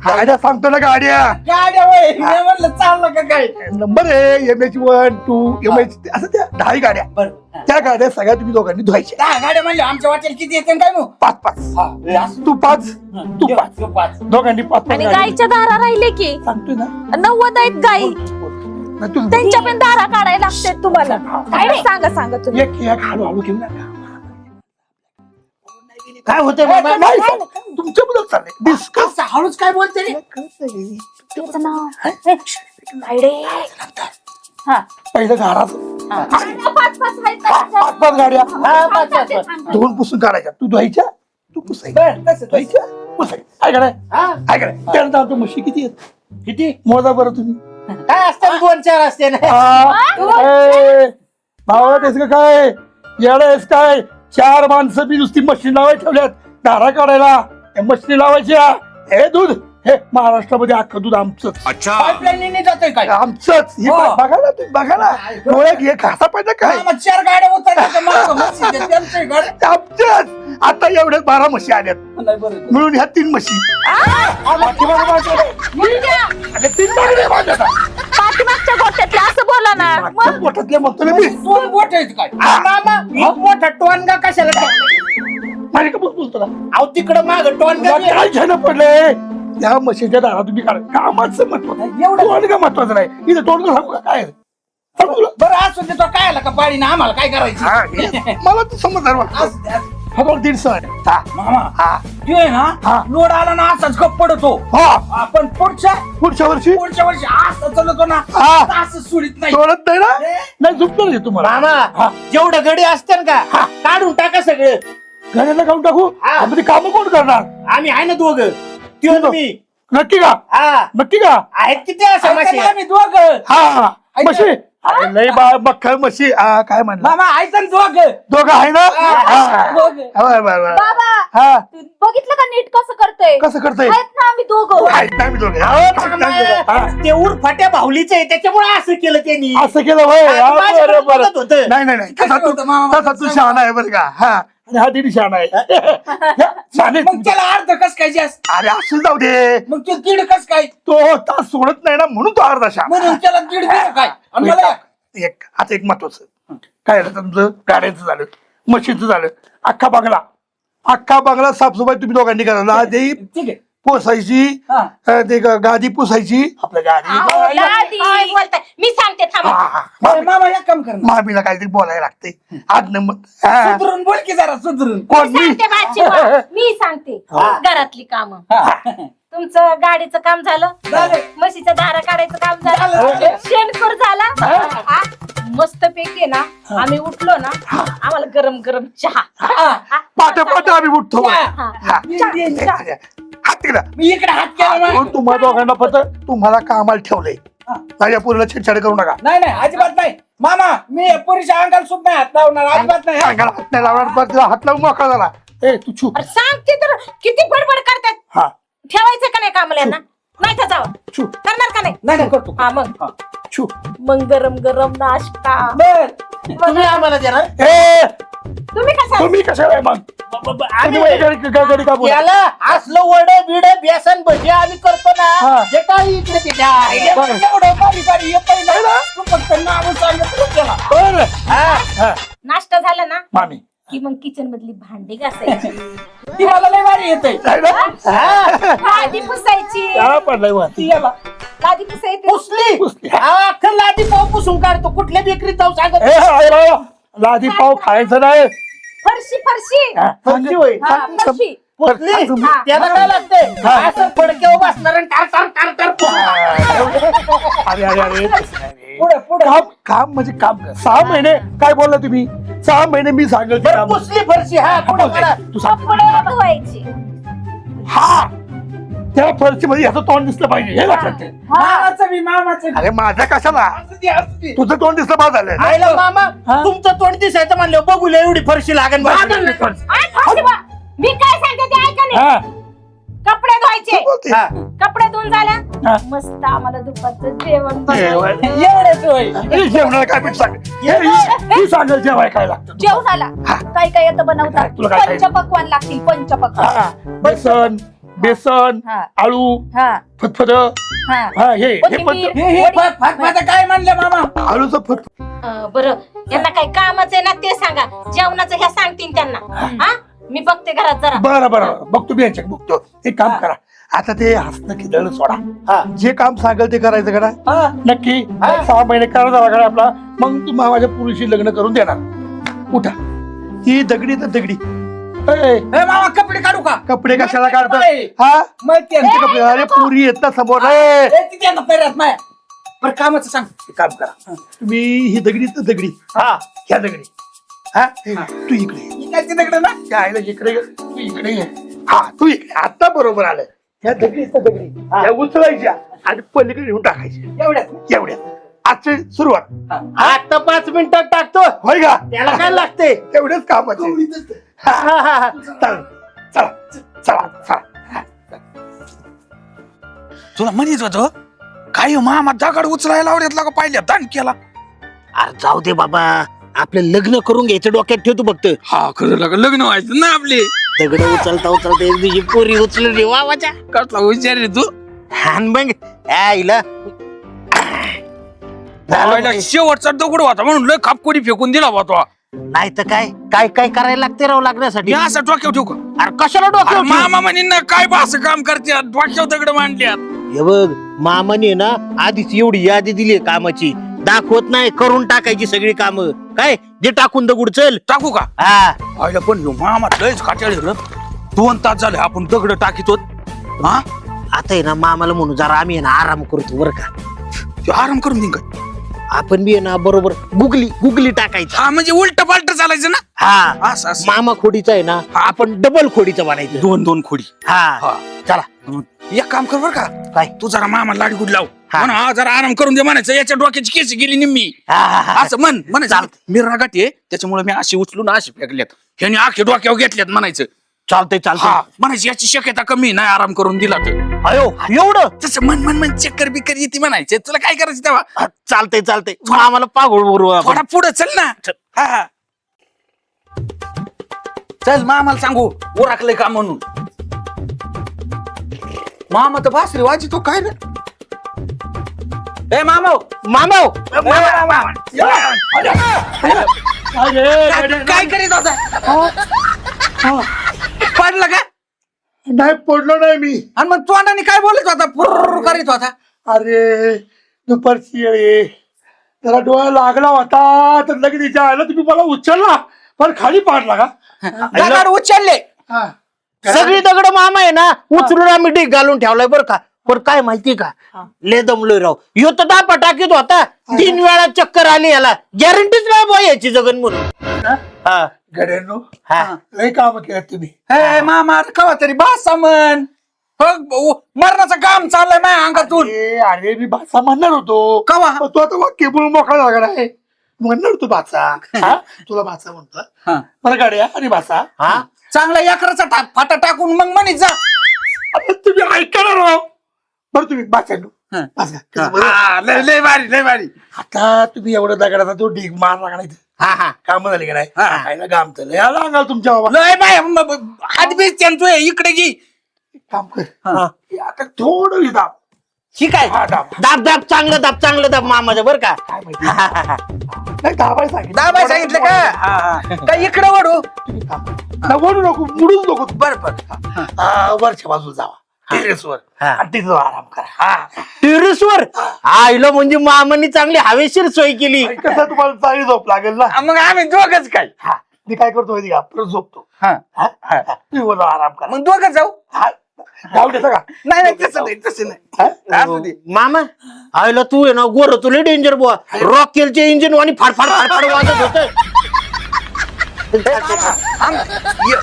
गाड्या सांगतो ना गाड्या गाड्या वय मी म्हणलं चाललं का काय नंबर आहे MH1 2 MH असं त्या 10 गाड्या बरं त्या गाड्या सगळ्या तुम्ही दोघांनी धुवायच्या. 10 गाड्या म्हणल्या आमच्या वाटेल किती येते काय मग 5 तू 5 दोघांनी 5 आणि गाईच्या दारा राहिले की सांगतोय ना. 90 आहेत गाई, नाही, तू त्यांच्या पण दारा काढायला लागतात तुम्हाला. काय नाही, सांगा तुम्ही. एक हळूहळू घेऊन नका. काय होतंय बाबा? नाही तुमच्याबद्दल चाललंय डिस्कस. हळूच काय बोलते रे तुझं नाव तायडे. हा पहिलं घरात 5 आहेत ना. 5 गाड्या हा, बस. धुवून पुसून काढायच्या. तू धुवायच्या तू पुसायच्या धुवायच्या पुसायच्या. काय कराय काय कराय त्यानंतर आमच्या म्हशी किती आहेत किती मोजा बरं तुम्ही. काय असतात 2-4 असते ना. भावा तेच का काय येडायस काय 4 माणसं बी नुसती मशीन लावायला ठेवल्यात धारा काढायला. मशीन लावायच्या. हे दूध हे महाराष्ट्रामध्ये अख्खं दूध आमचंच पाईपलाईन जातोय काय आमचंच. हे हो. बघा ना तुम्ही बघा ना डोळ्यात घे घासा पाहिजे काय मग 4 गाड्या उतरल्या त्यांच्या गाड्या आमच्याच. आता एवढे 12 म्हशी आल्यात नाही बरं मिळून ह्या 3 म्हशी. मुलगा, अरे 3 गाड्या माझ्या आता. पाठीमागच्या गोट्यातल्या असं बोला ना. मागच्या पोटातल्या म्हणतो ना मी 2 बोट आहेत काय मामा एक मोठा टोनगा कशाला ठेवला? माझ्या कपूर बोलतो ना. अहो तिकडं माग टोनगा तुला काय घेणं पडलंय त्या म्हशीच्या दारा तुम्ही काढा. कामाचं महत्व एवढं का महत्वाचं नाही. इथं तोंड सांगू का काय सांगू तुला. बरं असू दे तो काय आला का पाडी ना आम्हाला काय करायचं हा, हे. मला तू समजदार वाटतं. हा बघ 150 हा मामा हा ते आहे हा. ना लोड आला ना असाच गप पडतो हा आपण पुढच्या पुढच्या वर्षी वर्षी असं चालतो ना हा. असं सुरीत नाही सोडत नाही ना नाही झुकणार आहे तुम्हाला. मामा जेवढं गडी असते ना का काढून टाका सगळं. घराला काढून टाकू हा. आपण ते काम कोण करणार. आम्ही आहे ना दोघं त्यो आणि मी. नक्की का हा नक्की का आहेत किती असं ऐका ना आम्ही दोघं हा म्हशी अरे लय मक्खल म्हशी हा काय म्हणला मामा ऐका ना दोघं दोघं आहे ना हा. दोघं. बरं, बरं, बरं. बाबा हा बघितलं का नीट कसं करतोय. कसं करतोय आहेत ना आम्ही दोघं. आहेत ना आम्ही दोघे. हा. ते उर फाट्या भाऊलीच आहे त्याच्यामुळे असं केलं त्यांनी. असं केलं होय हा, हा, माझ्याकडे बरं, बरं. बघत होतं. नाही नाही नाही तसा होतं, मामा? तू शहाणा आहे बरं का हा आणि हा दीड शहाणा आहे शहाणे मग त्याला अर्ध कस काय जास्त अरे असं जाऊ दे मग तू दीड कस काय तो तास सोडत नाही ना म्हणून तो अर्धा शहाणा म्हणून त्याला दीड दिलं काय आणि मला एक आता एक महत्वाचं काय झालं तुमचं गाड्यांचं झालं मशीनचं झालं अख्खा बंगला साफसफाई तुम्ही दोघांनी करायला ते ठीक आहे पोसायची हा. ते गादी पुसायची आपल्या गादी काय बोलताय मी सांगते थांबा. हा, हा. बरं, मामा एक काम कर ना. मामीला काहीतरी बोलायला लागते आज नंबर सुधरून बोल की जरा सुधरून कोण मी मी सांगते बाची वा. मी सांगते घरातली काम तुमचं गाडीचं काम झालं झालं. म्हशीच्या दारा काढायचं काम झालं शेणखोर झाला हा? मस्त पैकी ना आम्ही उठलो ना आम्हाला गरम गरम चहा पाठ आम्ही उठतो हा. हात तिकडा मी इकडे हात केला ना. म्हणून तुम्हा दोघांना पत्र तुम्हाला कामाला ठेवलंय माझ्या पुरीला छेडछाड करू नका नाही नाही अजिबात नाही मामा मी पुरीच्या अंगाला सुद्धा नाही हात लावणार अजिबात नाही हा. अंगाला हात नाही लावणार पण तिला हात लावून मोकळा झाला ए तू छू अरे सांगते तर किती बडबड करतात हा ठेवायचं का नाही कामाला यांना नाही का जावं छू करणार का नाही नाही नाही, करतो हा मग छू मग गरम गरम नाश्ता बर तुम्ही आम्हाला देणार ए तुम्ही कसा तुम्ही कशाला आहे मग तुम्ही आम्ही माझ्या घरी का बोला याला असलं वड बिड बेसन भजी आम्ही करतो ना हा. जे काही इकडे तिथे आहे. एवढं बारी बारी येतंय ना तू फक्त नाव सांगितलं त्याला बरं हा. नाश्ता झाला ना मामी की मग किचन मधली भांडी घासायची ती मला लय भारी येतंय आहे ना? लादी पुसायची त्याला पडलाय वा ती याला लादी पुसायची पुसली पुसली. अख्खं लादी पाव पुसून काढतो कुठल्या बेकरीत जाऊ सांगत ए आहे राव. लादी पाव खायचं नाही फरशी फरशी फरशी होय. हा, फरशी पुसली हा. त्याला काय लागतंय हा. असं फडक्यावर बसणार आणि टार टार टार टार पुसणार. अरे अरे अरे तसं नाही रे. पुढे पुढे काम काम म्हणजे काम कर. 6 महिने काय बोलला तुम्ही 6 महिने मी सांगेल ते बरं काम. पुसली फरशी हा पुढं करा. तू सांग कपडे धुवायची हा त्या फरशी मध्ये याचं तोंड दिसलं पाहिजे हे लक्षात ठेव. मामाचं बी मामाचं बी. अरे माझ्या कशाला असू दे, असू दे. तुझं तोंड दिसलं बाद झालं आयला मामा हा? तुमचं तोंड दिसायचं म्हणलं बघूला एवढी फरशी लागेल आ, फरशी बा. मी काय सांगते ते ऐका नाही हा कपडे धुवायचे बोलते. हा. कपडे धुवून हा. झाल्या मस्त आम्हाला दुपारचं जेवण जेवण. बनवायचं. एवढंच होय हे जेवणाला काय पीठ सांग ही सांगेल जेवाय काय लागतं जेवणाला काय काय येतं बनवतात तुला काय खायचं? पंचपक्वान लागतील पंचपक्वान हा बेसन बेसन हा. आळू हा फतफद हा हे पण कोथिंबीर. काय म्हणलं मामा आळूचं फत बरं यांना काही कामच आहे ना ते सांगा. जेवणाचं ह्या सांगतील त्यांना. हा मी बघते घरात जरा. बरं बघतो मी यांच्या बघतो. एक काम करा, आता ते हसणं खिदळणं सोडा. जे काम सांगेल ते करायचं करा. नक्की 6 महिने करा जरा कडा आपला. मग तुम्ही माझ्या पुरुषी लग्न करून देणार. उठा. ही दगडी तर दगडी. ए, मामा कपडे काढू का कपडे कशाला काढतो? कपडे. हा माहिती आहे. त्यांचे कपडे. अरे पुरी येत ना समोर. ए, बरं कामाचं सांग. एक काम करा, तुम्ही ही दगडी तर दगडी. हा ह्या दगडी. हा तू इकडे ये. काय ते दगड ना त्या आईला इकडे ये. तू इकडे ये. हा तू इकडे. आता बरोबर आलं. ह्या दगडी तर दगडी या उचलायच्या आणि पलीकडे घेऊन टाकायच्या. एवढ्यात आजची सुरुवात. आता 5 मिनिटात टाकतो. होय का? त्याला काय लागते? तेवढेच कामाचे. चला चला चला चला. तुला म्हणत होतो काय मामा दगड उचलायला लावण्यातला का पाहिल्या दान केला. अरे जाऊ दे बाबा, आपलं लग्न करून घ्यायचं डोक्यात ठेवतो फक्त. हा खरं लग्न व्हायचं ना आपले. दगड उचलता उचलता एक दिवशी पोरी उचलली वावाच्या. कसला हुशार रे तू. आणि मग आईला पहिला शेवटचा दगड होता म्हणून लय खापकोडी फेकून दिला होता. नाही तर काय काय काय करायला लागते राव लागण्यासाठी. मी असं डोक्यावर ठेवू का. अरे कशाला अरे डोक्यावर ठेवू? मामा म्हणे ना काय बा असं काम करते डोक्यावर दगड मांडल्यात. हे बघ मामाने ना आधीच एवढी यादी दिली कामाची. दाखवत नाही, करून टाकायची सगळी कामं. काय जे टाकून दगड चल टाकू का. हा. आयला पण ह्यो मामा लयच काट्याळ रे. 2 तास झाले आपण दगड टाकीतो. हा आता आहे ना मामाला म्हणू जरा आम्ही आहे ना आराम करतो बरं का. त्यो आराम करून देईन काय. आपण बी आहे ना बरोबर गुगली टाकायची. हा म्हणजे उलट पालट चालायचं ना. हा असं असं मामा खोडीचा आहे ना आपण डबल खोडीचं बनायचं. 2 खोडी. हा हा चला. मग एक काम कर बर का. काय? तू जरा मामा लाडीगुड लाव. हा. म्हणा हा जरा आराम करून दे म्हणायचं. याच्या डोक्याची केस गेली निम्मी. हा, हा, हा. असं म्हणायचं. मी रागाट आहे त्याच्यामुळे मी अशी उचलून अशी फेकल्यात. ह्याने आखे डोक्यावर घेतल्यात म्हणायचं. चालतंय चालतंय. हा म्हणायची याची शक्यता कमी नाही आराम करून दिला तर. अयो एवढं तसं मन चक्कर बिक्कर येते म्हणायचे. तुला काय करायचं तेव्हा. हा, चालतंय चालतंय. आम्हाला पागोळ बरोबर आपण. थोडा पुढे चल ना. हा चल मामाला सांगू ओराकलंय का म्हणून. मामा तर बासरी वाजी तो काय रे. ए मामा मामा काय करीत होता. पडलं का. नाही पडलो नाही मी. आणि मग तोंडाने काय बोलत होता. पुर्र करीत होता. अरे दुपारची वेळ आहे. जरा डोळा लागला होता तर लगेच तिच्या आला. तुम्ही मला उचलला पण खाली पाडला का. दगड उचलले. हा. सगळी दगड मामा आहे ना उचलून आम्ही ढीग घालून ठेवलाय बरं का. पण काय माहिती का ले दमलोय राव. यो तर दापा टाकीत होता. 3 वेळा चक्कर आली याला. गॅरंटीच नाही बॉ याची जगन म्हणून. हा गड्यांनो हा लय काम केलं तुम्ही. हे मामा कवा तरी बासा म्हण. मरणाचं काम चाललंय माझ्या अंगातून. अरे मी भाषा म्हणणार होतो. कवा पण तो आता वाक्य बोलून मोकळा लागला आहे. म्हणणार होतो भाषा. हा? तुला भाषा म्हणतो. हा. मला गाड्या आणि भाषा. हा चांगला एकराचा फाटा टाकून मग म्हणीत जा. आता तुम्ही ऐकणार राव. बरं तुम्ही भाषा हा. भाषा लय भारी लय भारी. आता तुम्ही एवढं दगडाचा तो ढीग मार लागला हा हा काम झाले का नाही. हा. खायला काम तर याला अंगाल तुमच्या बाबा. लय बाय हात बीज त्यांचोय इकडे घे. काम कर. हा. हे आता थोडं दाब. ठीक आहे. हा दाब. दाब दाब चांगलं दाब मामाचं बरं का. काय माहिती नाही दाबाय सांगितलं. दाबाय सांगितलं का. काय इकडे वडू. तुम्ही काम करा. नाही, ओढू नको मुडूच नको. बर वरच्या बाजूला जावा टेरेसवर हा. आणि तिथं आराम करा. हा. टेरेसवर आईला म्हणजे मामानी चांगली हवेशीर सोय केली. आणि कसं तुम्हाला चांगली झोप लागेल ना. मग आम्ही दोघच काय. हा. मी काय करतो माहिती का परत झोपतो. हा. हा? तुम्ही बोला आराम करा. मग दोघं जाऊ. हा. जाऊ देता का. नाही तसं नाही तसं नाही. हा? असू दे. मामा आईला तू आहे ना गोर तुला डेंजर बुवा. रॉकेलचे इंजिन आणि फाडफाड फाडफाड वाजत होत.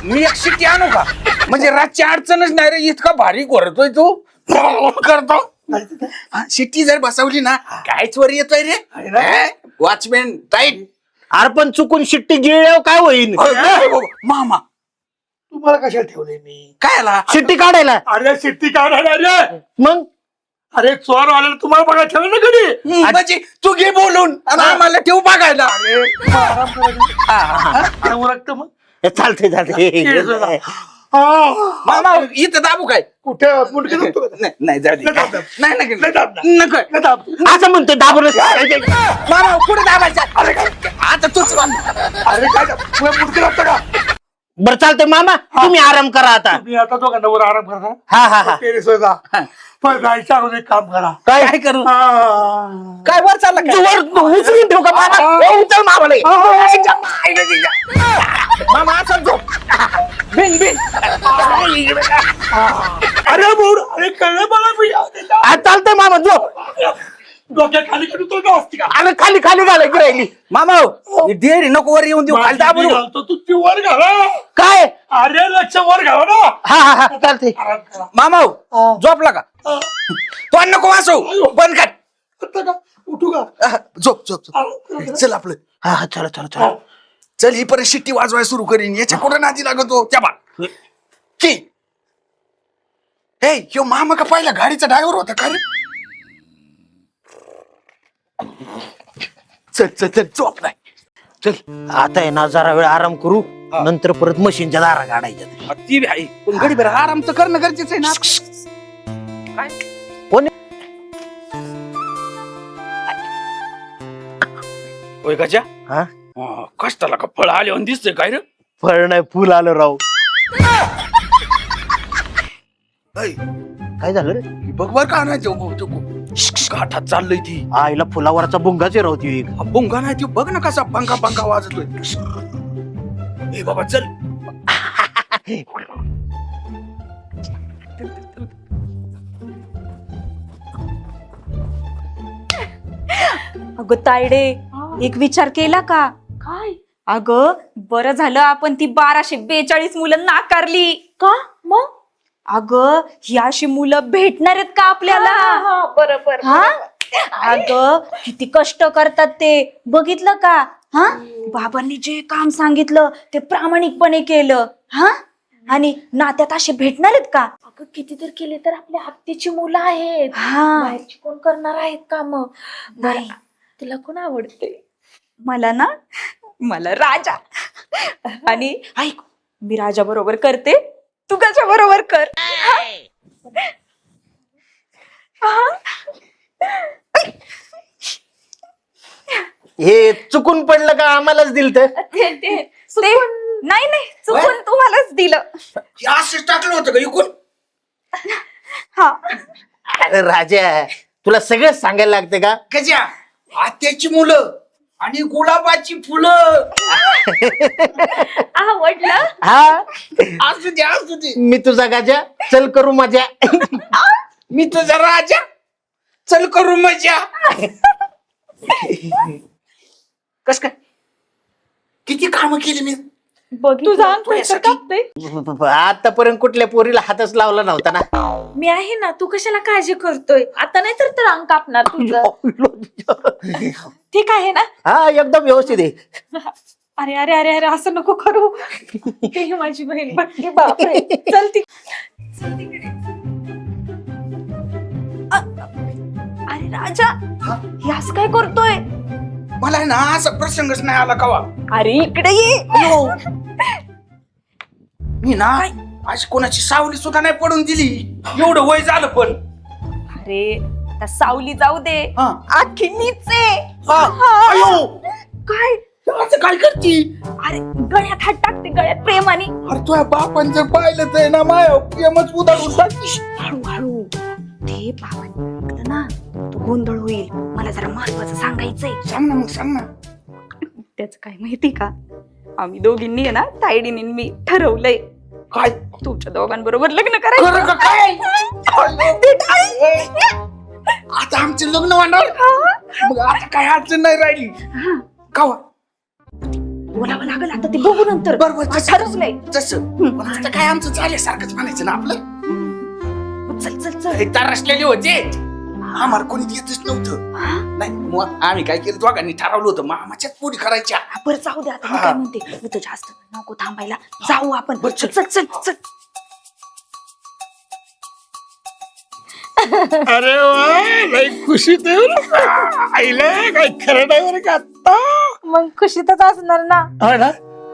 मी एक शिट्टी आणू का. म्हणजे रातची अडचणच नाही रे. इतका भारी करतोय तू. करतो शिट्टी जर बसवली ना कायच वर येतोय रे. Watchman tight. अरे पण चुकून शिट्टी गिळल्यावर काय होईल. मामा तुम्हाला कशाला ठेवले मी. काय आला. शिट्टी काढायला. अरे शिट्टी काढायला रे. मग अरे चोर आलेला तुम्हाला बघा ठेवलं ना कधी. म्हणजे तू घे बोलून आणि आम्हाला ठेवू बघायला. अरे मग आराम करायचा. उरकतं मग. चालते चालते. मामा इथं दाबू काय कुठे मुंडके दाबतो का? नाही नाही जाऊ दे. नाही दाब, दाब. नाही नाही दाब, दाब. नको नाही दाब. असं म्हणतो दाबून मामा कुठे दाबायचं अरे काय आता तूच बांध. अरे काय तुला मुंडके दाबतं का? बरं चालतंय मामा तुम्ही आराम करा आता. तुम्ही आता दोघांना वर आराम करता हा हा हा टेरेसवर जा. पण जायच्या अगोदर एक काम करा. काय करू काय वर चालला काय वर उचलून ठेवू का मामा? ए, उचल मामाला. मामा असं झोप बिन बिन अरे बोल अरे कळलं मला मी हा, चालतंय मामा झोप. डोक्या खाली करतो का असते का? अरे खाली खाली घालायची राहिली. मामा डेअरी नको वर येऊन देऊ खाली दाबू माझी नको. घालतो तू ती वर घाला. काय अरे लक्ष वर घाला ना. हा हा हा चालतंय. आराम करा. मामा झोपला का तो नको वाचव बंद कर आता का उठू का? झोप झोप झोप चल आपलं हा हा चला चला चला. चल ही परत शिट्टी वाजवाय सुरू करीन याच्या कुठं नादी लागतो त्या बा की हे ह्यो मामा का पहिला गाडीचा ड्रायव्हर होता का रे चल चल चल झोप नाही चल आता आहे ना जरा वेळ आराम करू नंतर परत मशीनच्या दारा काढायच्या. ती बी आहे पण गडी बरं आराम तर करणं गरजेचं आहे ना काय कोण होय गजा हा कष्टाला का फळ आले दिसतंय काय रे फळ नाही फुल आलं राव. ऐ, काय झालं रे? बघ बर का नाही तो काठात चाललंय ती आईला फुलावरचा बुंगाच राहती एक. बुंगा नाही तो बघ ना कसा पंखा पंखा वाजतोय ए बाबा चल अगं तायडे एक विचार केला का? काय अगं बरं झालं आपण ती 1242 मुलं नाकारली का मग अगं ही अशी मुलं भेटणार आहेत का आपल्याला? बरोबर हा अगं किती कष्ट करतात ते बघितलं का? हा बाबांनी जे काम सांगितलं ते प्रामाणिकपणे केलं. हा आणि नात्यात असे भेटणार आहेत का? अगं किती तर केले तर आपल्या हत्तीची मुलं आहेत. हा बाहेरची कोण करणार आहेत का मग? नाही तुला कोण आवडते? मला ना मला राजा आणि ऐक मी राजा बरोबर करते तू कशा बरोबर कर. हे चुकून पडलं का आम्हालाच दिल तर. ते नाही नाही चुकून तुम्हालाच दिलं. असंच टाकलं होतं का इकून हा अरे राजा तुला सगळं सांगायला लागते का? कशा आत्याची मुलं आणि गुलाबाची फुलं आवडलं. हा असू दे असू दे मी तुझा गाजा चल करू मजा. मी तुझा राजा चल करू मजा कस काय किती कामं केली मी तुझा अंग पैसा कापतोय. आतापर्यंत कुठल्या पोरीला हातच लावला नव्हता ना. मी आहे ना तू कशाला काळजी करतोय? आता नाही तर अंग कापणार तुझं. ठीक आहे ना? हा एकदम व्यवस्थित आहे. अरे अरे अरे अरे असं नको करू. ते माझी बहीण बघते बापरे. चल ती अरे राजा हे असं काय करतोय? मला आहे ना असा प्रसंगच नाही आला कवा अरे इकडे ये. मी ना अशी कोणाची सावली सुद्धा नाही पडून दिली एवढं वय झालं पण अरे त्या सावली जाऊ दे हा. आखी मीच आहे. अयो, काय असं काय करती अरे गळ्यात हात टाकते गळ्यात प्रेमाने. अरे तुझ्या बापान जर पाहिलं तर ना माय प्रेमच उदाहरण टाकते हळूहळू ते बाबा ना तो गोंधळ होईल. मला जरा महत्वाचं सांगायचंय. सांग ना मग सांग ना त्याच काय माहिती का? आम्ही दोघींनी आहे ना तायडीने मी ठरवलंय काय तुमच्या दोघांबरोबर लग्न खरं का काय? करायचं. आता आमचे लग्न होणार मग आता काय अडचण नाही राहिली कावा बोलावं लागल आता ते बघू नंतर. बरोबर ठरवलंय. तसं पण आता काय आमचं झाल्यासारखंच म्हणायचं ना आपलं चल चल चल. हे तारसलेले होते आम्हाला कोणी येतच नव्हतं नाही मग आम्ही काय केलं दोघांनी ठरवलं होतं मामाच्याच पोरी करायच्या बरं जाऊ दे आता. मी काय म्हणते मी तर जास्त नको थांबायला जाऊ आपण. चल चल चल चल. अरे वा लई खुशीत आहे बरं का. आईला काय खरं नाही बरं का आता. मग खुशीतच असणार ना. हा ना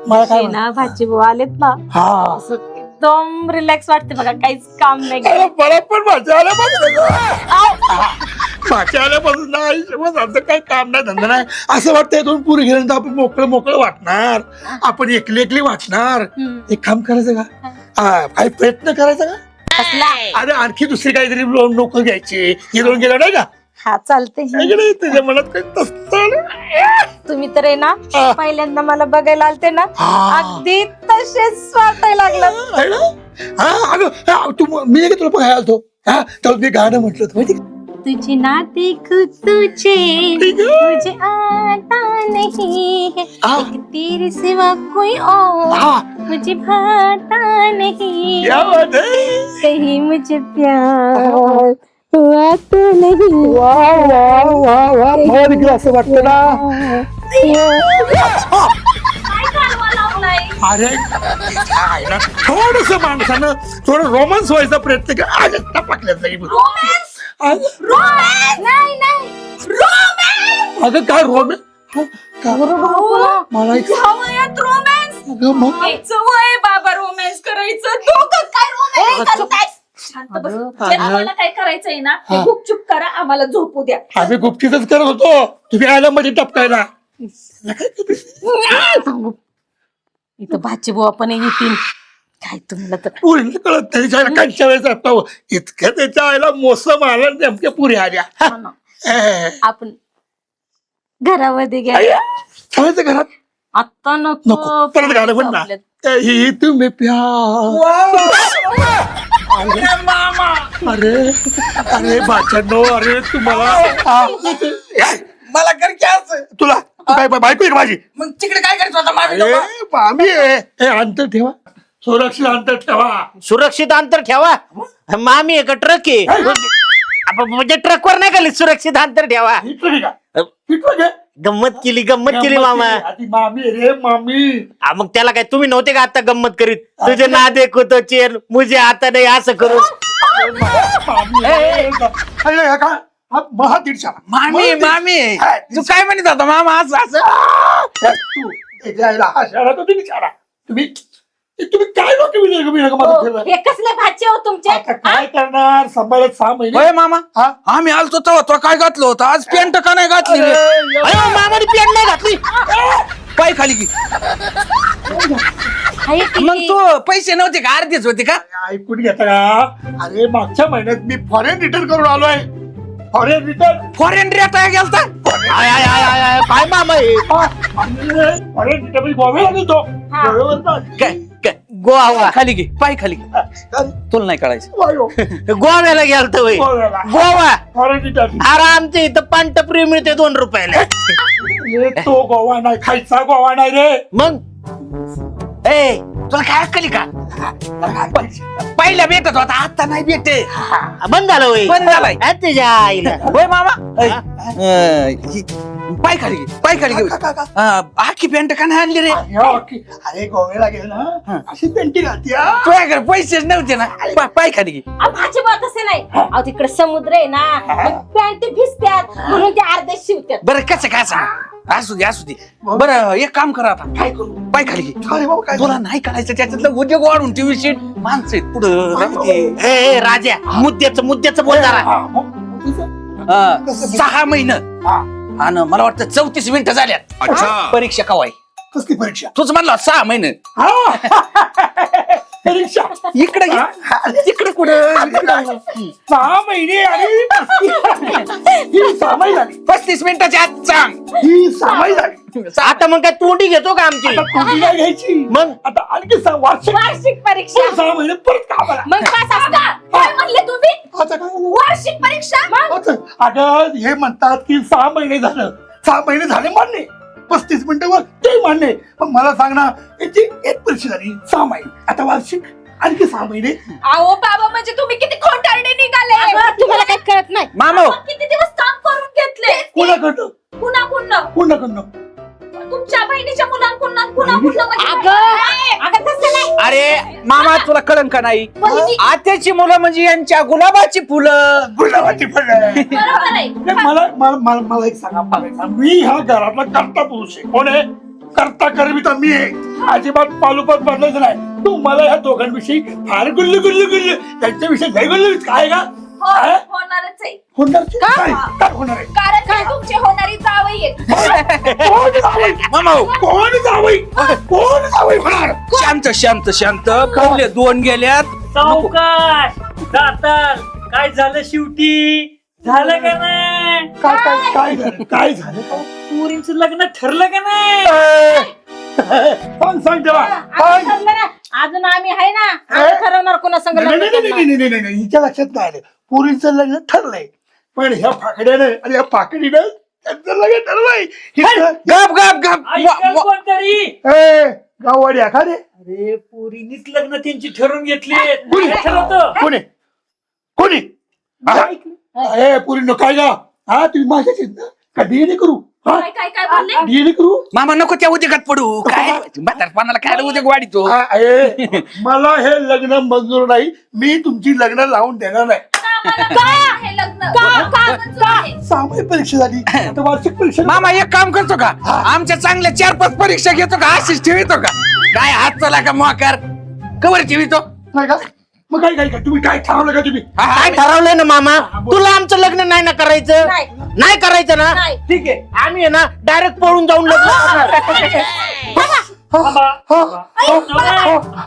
मला काय ना भाजी भाऊ आलेत ना हा असं एकदम रिलॅक्स वाटते बघा, काहीच काम नाही. अरे मला पण माझ्या आल्यापासून ना आयुष्यभर आमचं काही काम नाही, धंदा नाही. असं वाटतंय दोन पुरी गेल्यानंतर आपण मोकळं मोकळं वाटणार, आपण एकली एकली वाटणार. एक काम करायचं का, काही प्रयत्न करायचा का? अरे आणखी दुसरी काहीतरी लोक घ्यायचे, हे दोन गेलं नाही का? हा चालते. तुझ्या मनात काही तसं तुम्ही तर आहे ना हा. पहिल्यांदा मला बघायला आलते ना, हा. अगदी तसेच वाटायला लागलं. आहे ना? अगं मी नाही का तुला बघायला आलतो, तर मी गाणं म्हटलं होतं माहिती का? तुझे ना देखूं तुझे मुझे आता नहीं है, एक तेरे सिवा कोई और मुझे भाता नहीं, क्या बात है? कहीं मुझे प्यार हुआ तो नहीं. मला देखील असं वाटतं ना. अरे थोडस माणसानं थोडं रोमांस व्हायचा प्रयत्न कर. आज टपकल्यात नाही बघ. अगं काय रोमॅन्स मला एक अगं मग बाबा रोमॅन्स करायचं, दोघं काय रोमॅन्स करताय? शांत बस. जे आम्हाला काय करायचंय ना ते गुपचूप करा, आम्हाला झोपू द्या. आम्ही गुपचीतच करत होतो, तुम्ही आला मध्ये टपकायला. इथं भाची बुवा पण येतील काय तुम्हाला तर. पुरीला कळत नाही, त्याच्या कांच्या वेळेस आता इतक्या त्याच्या आईला मोसम आला, नेमक्या पुरी आल्या. आपण घरामध्ये घ्या. ठेवायचं घरात आता नको, परत गाणं म्हण ना. ही तुम्ही प्यार. अरे अरे बाच्यानो, अरे तुम्हाला मला कर की असं. तुला तू काय बायको आहे का माझी? मग तिकडे काय करायचं होता मामी अरे लोकं? मामी आहे. हे अंतर ठेवा, सुरक्षित अंतर ठेवा. सुरक्षित अंतर ठेवा. मामी आहे का ट्रक आहे? म्हणजे ट्रकवर नाही का सुरक्षित अंतर ठेवा. हिटलं की का? हिटलं की? गंमत केली मामा. आधी मामी रे मामी. मग त्याला काय तुम्ही नव्हते का आता गंमत करीत? तुझे ना देखो तो चेन मुझे आता नाही असं करू. मामी अरे का महा दीडशा मामी तू काय म्हणत होता मामा असं असं? तू त्याच्या हा शाळा तो बिचारा. तुम्ही काय डोके हे कसले भाचे हो तुमचे? आता काय करणार, सांभाळत 6 महिने. होय मामा, हा? आम्ही आलतो तेव्हा तो काय घातलं होतं, आज पॅन्ट का नाही घातली रे? अयो, मामाने पेन नाही घातली. पाय खाली की. आहे की? मग तू पैसे नव्हते का, अर्धेच होते का? ऐकून घेता का? अरे मागच्या महिन्यात मी फॉरेन रिटर्न करून आलोय. फॉरेन रिटर्न फॉरेन रेट आहे गेलता. I, I, I, I, I, काय मामा हे? फॉरेन रिटर्न गोव्याला गेलो. बरोबर ना? काय गोवा खाली घे, पाय खाली घे. तुला नाही कळायचं. वायो. गोव्याला गेलत वय. गोव्याला. Goa foreign return. आरामचे इथं पांटप्री मिळते 2 रुपयाला. तो गोवा नाही, खायचा गोवा नाही रे. मग ए तुला काय अक्कली का? पहिला भेटत होता, आता नाही भेटे. बंद झालं वय. बंद झालाय. तुझ्या आईला. होय मामा. पाय खाली घे, पाय खाली घे. आखी पॅन्ट का नाही आणली रे? अरे गोव्याला गेलो ना, अशी पेंटी घालती हा. तुझ्याकडे पैसेच नव्हते ना. पाय खाली घे. भाचे बुवा तसे नाही. अहो तिकडे समुद्र आहे ना, पॅन्ट भिजत्यात म्हणून ते अर्धे शिवत्यात. बरं कसं काय सांग, असू दे बरं. एक काम करा आता, काय करू? पाय खाली घे. अरे बाबा काय तुला नाही कळायचं, त्याच्यातलं उद्योग वाढून टीव्ही शीट माणसं आहेत पुढं राहते. ए राजा, मुद्द्याचं बोल जरा. हा, मग तुझं? 6 महिने आणि मला वाटतं 34 मिनिटं झाल्यात. परीक्षा कवाय? कसली परीक्षा? तूच म्हणला 6 महिने. परीक्षा इकडे तिकडे कुठं? 6 महिने आणि ही 6 महिने झाली. 35 मिनिटाच्या आत सांग. ही 6 महिने झाली. आता मग काय तोंडी घेतो का आमची? आता कुठली नाही घ्यायची. मग आता आणखी वार्षिक वार्षिक परीक्षा 6 महिने परत कामाला. मग पास असतात. काय म्हणले तुम्ही? आता काय झालं? वार्षिक परीक्षा मग आता अगं हे म्हणतात की 6 महिने झालं, 6 महिने झाले मान्य, 35 मिनिटावर ते मान्य. पण मला सांग ना, याची एक परीक्षा झाली 6 महिने, आता वार्षिक आणखी 6 महिने. अहो बाबा, म्हणजे तुम्ही किती खोटारडे निघाले. तुम्हाला काही कळत नाही. मामा आपण किती दिवस काम करून घेतले. कोणाकडनं कुणाकडनं? कोणाकडनं? तुमच्या बहिणीच्या मुलांकडून कुणाकडनं? अगं तसं नाही. अरे मामा, तुला कळन का नाही? बहिणी. आत्याची मुलं म्हणजे यांच्या गुलाबाची फुलं. गुलाबाची फळं. बरोबर आहे. मला एक सांगा, मी ह्या घरातला करता पुरुष आहे. कोण आहे? करता करविता मी आहे. अजिबात पालुपात बदलायचं नाही. तू मला ह्या दोघांविषयी फार गुल्लू गुल्लू गुल्लू त्यांच्याविषयी लय गुल्लू काय का हो, होणारच आहे होणार काय काय होणार आहे कारण ते तुमचे होणारी जावई आहेत कोण जावई मामा हो. कोण जावई कोण जावई होणार शांत शांत शांत पहिले 2 गेल्यात सावकाश दाताल काय झालं शेवटी झालं का नाही काय काय काय झालं काय झालं पुरींचं लग्न ठरलं का नाही सांग तेव्हा आम्ही ठरलं ना अजून आम्ही आहे ना आम्ही ठरवणार कोणा संग नाही लग्न नाही नाही करणार. नाही नाही नाही हिच्या लक्षात नाही आलं पुरीचं लग्न ठरलंय पण ह्या फाकड्यानं आणि ह्या पाकडीनं त्यांचं लग्न ठरलंय गप गप गप ऐकाल कोणतरी गाववाडी एखादे अरे पुरीनीच लग्न त्यांची ठरवून घेतली कोणी ठरवतो कोणी कोणी अरे पुरी नो काय गा हा तुम्ही माझ्याच आहेत ना का डीएनए करू हा काय काय काय बोलले डीएनए करू मामा नको त्या उद्योगात पडू काय म्हातारपणाला काय उद्योग वाढीतो मला हे लग्न मंजूर नाही मी तुमची लग्न लावून देणार नाही हे लग्न का मंजूर आहे? सामायिक परीक्षा झाली आता वार्षिक परीक्षा मामा एक काम करतो का आमच्या चांगल्या 4-5 परीक्षा घेतो का अशीच ठेवितो का काय हात चला का मोकार कवर ठेवितो नाही का मग काय काय काय तुम्ही काय ठरवलं का तुम्ही काय ठरवलंय ना मामा तुला आमचं लग्न नाही ना करायचं नाही. नाही करायचं ना नाही. ठीक आहे आम्ही आहे ना डायरेक्ट पळून जाऊन लग्न करणार.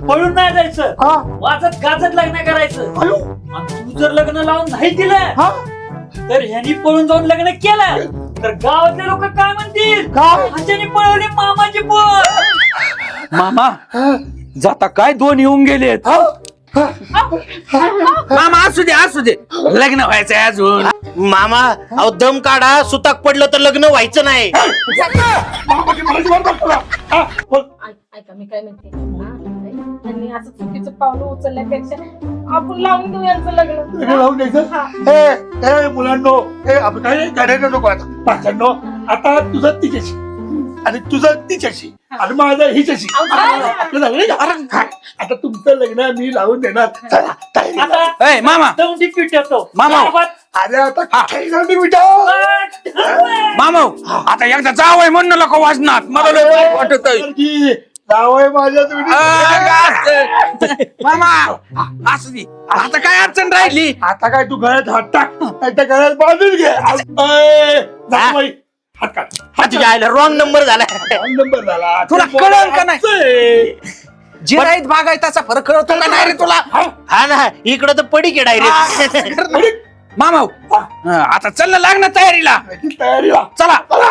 पळून नाही जायचं हा वाजत गाजत लग्न करायचं अयो आणि तू जर लग्न लावून नाही दिलं हा तर ह्यांनी पळून जाऊन लग्न केलं तर गावातले लोक काय म्हणतील काय ह्यांच्यानी पळवली मामाची पोर मामा जाता काय 2 येऊन गेलेत मामा असू दे लग्न व्हायचंय अजून मामा अहो दम काढा सुताक पडलं तर लग्न व्हायचं नाही मामाची मराठी वाट बघतो हा बोल. ऐका मी काय म्हणते त्यांनी असं चुकीचं पावलं उचलल्यापेक्षा आपण लावून देऊ यांचं लग्न लग्न लावून द्यायचं हे मुलांनो हे आपण काय गाड्यानं नको आता पाचांनो आता तुझं तिच्याशी आणि तुझं तिच्याशी आणि माझं हिच्याशी आपलं झालं नाही का? आता तुमचं लग्न मी लावून देणार चला, तयारी करा. आता ए मामा दौंडी पीठ येतो मामा. अरे आता काही झालं नाही बेटा मामा आता एकदा जावय म्हणणं नको वाजनात मला लय वाईट वाटत जावय माझ्या तुम्ही मामा असू दे आता काय अडचण राहिली आता काय तू गळ्यात हात टाक नाही तर गळ्यात बांधून घे जावई, हात काढ हात तुझ्या आईला रॉंग नंबर झालाय नंबर झाला तुला कळलं का नाही? जिराईत बागायताचा फरक कळतो का नाही रे तुला हा ना इकडं तर पडी के डायरेक्ट मामा आता चल ना लागणार तयारीला तयारीला चला चला